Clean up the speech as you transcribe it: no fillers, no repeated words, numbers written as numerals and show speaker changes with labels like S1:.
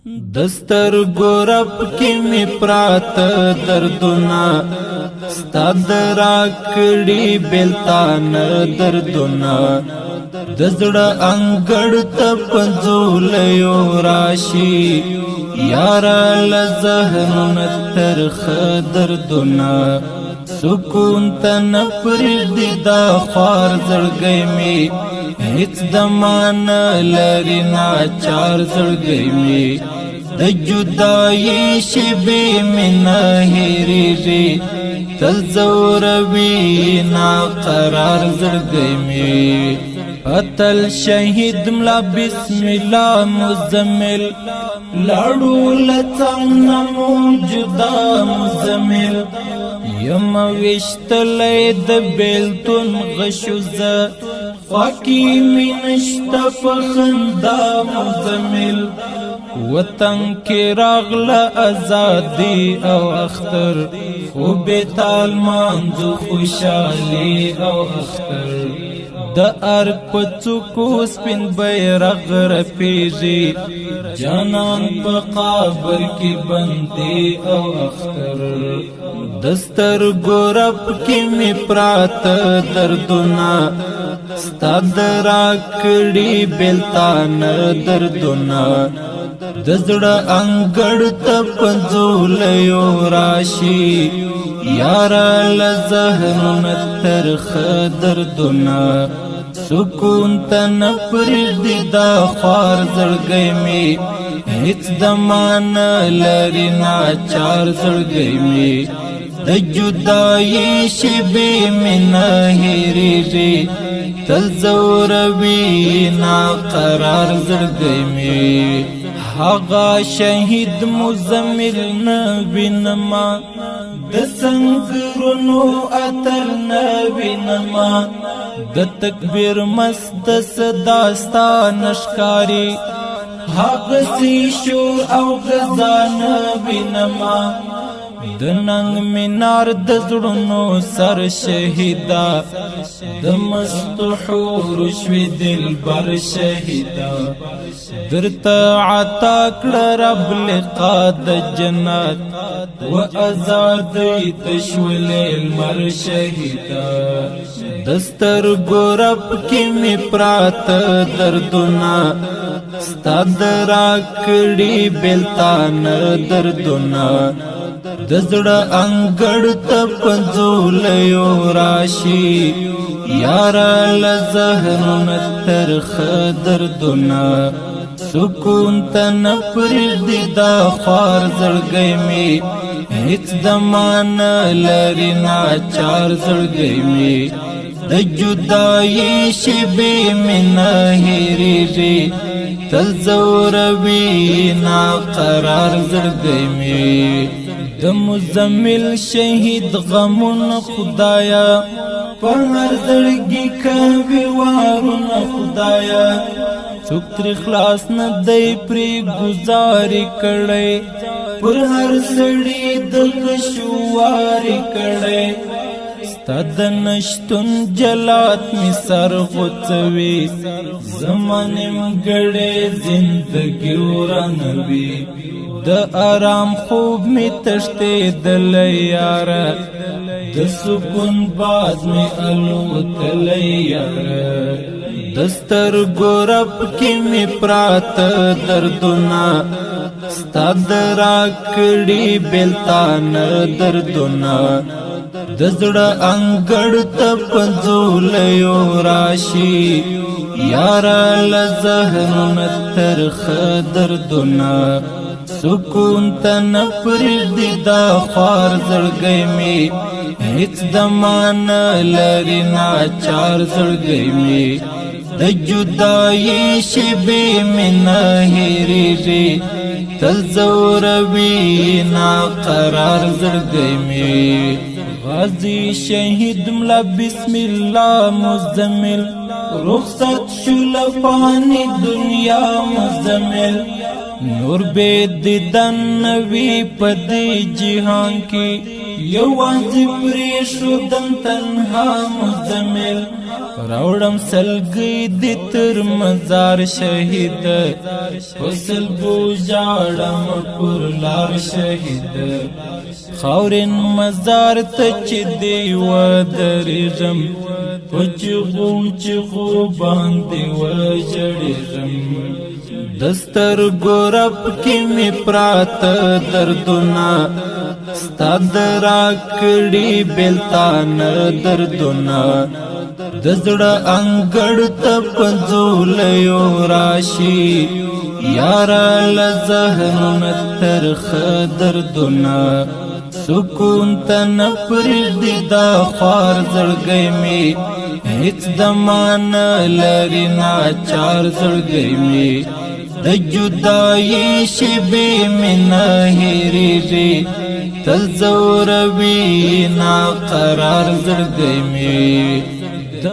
S1: دستر گورب کی می پرات دردونا ستاد راکڑی بیلتان دردونا دزڑ انگڑ تپنزولیو راشی یارا لزہرن ترخ دردونا سکون تن پردی دا خوار زرگئی می هیچ دمان لری ناچار زرگئی می د جدائی شبی من هیری ری تل زوروی ناقرار زرگئی می اتل شہید ملا بسم اللہ مزمل لاڑو لطم نمو جدا مزمل یم وشتلی د بیلتون غشوزا خواکی منشت پخندا مزمل وطن کی راغل ازادی او اختر خوب تالمانزو خوشالی او اختر د ارگ پچوکو سپین بیرغ رپیجی جانان پا قابر کی بندی او اختر دستر گورب کی می پرات دردونا ستاد راکڑی بیلتان دردونا دزڑ انگڑ تپنزولیو راشی یارا لزہرن ترخ دردونا سکون تن پردی دا خوار زرگئی می هیچ دمان لری ناچار زرگئی می د جدائی شبی من هیری ری تل زوروی ناقرار زرگئی می حقا شہید مزمل نبینما د سنگرونو اتر نبینما د تکبیر مست صداستا نشکاری حق سی شور او غزا نبینما د ننگ منار د زړونو سر شهیدا د مستحور شوی دل بر شهیدا درتا عطا کړه رب لقا د جنت و ازادی تشول المر شهیدا دستر گورب کی می پرات دردونا ستاد راکڑی بیلتان دردونا دزڑ انگڑ تپنزولیو راشی یارا لزہرن ترخ دردونا سکون تن پردی دا خوار زرگئی می هیچ دمان لری ناچار زرگئی می د جدائی شبی من هیری ری تل زوروی ناقرار زرگئی می د مزمل شہید غمون خدایا پر هر زړګي کوي وارونه خدایا څوک تر خلاص نه دی پری گزاري کړي پر هر سړي د کشواري کړي ستاد نشتون جلات می سر غوڅوي زمانم ګړې زندگی ورانوي د آرام خوب می تشتے دل یارا د سکون باز می الوتل یارا دستر گورب کی می پرات دردونا ستاد راکڑی بیلتان دردونا دزڑ انگڑ تپنزولیو راشی یارا لزہرن ترخ دردونا سکون تن پردی دا خوار زرگئی می هیچ دمان لری ناچار زرگئی می د جدائی شبی من هیری ری تل زوروی ناقرار زرگئی می غازی شہید ملا بسم اللہ مزمل رخصت شل پانی دنیا مزمل نور بے دیدن نوی پدی جہان کی یوازې پرېښودم تنها مزمل راوړم سلګۍ دې تر مزار شهید په سلګو ژاړم پر لار شهید خاورین مزار ته چې دی ودرېږم په چغو باندې وژړېږم د سترګو رپ کې مې پراته دردونه ستا د راکړي بېلتانه دردونه د زړه انګړ ته پنځولیو راشي یاره له ذهنونه ترخه دردونه سکون ته نه پرېږدي دا خوار زړګی مې هېڅ دمه نه لري ناچار زړګی مې د جدایي شېبې مې نه هېرېږي تل ځوروي ناقرار زړګی مې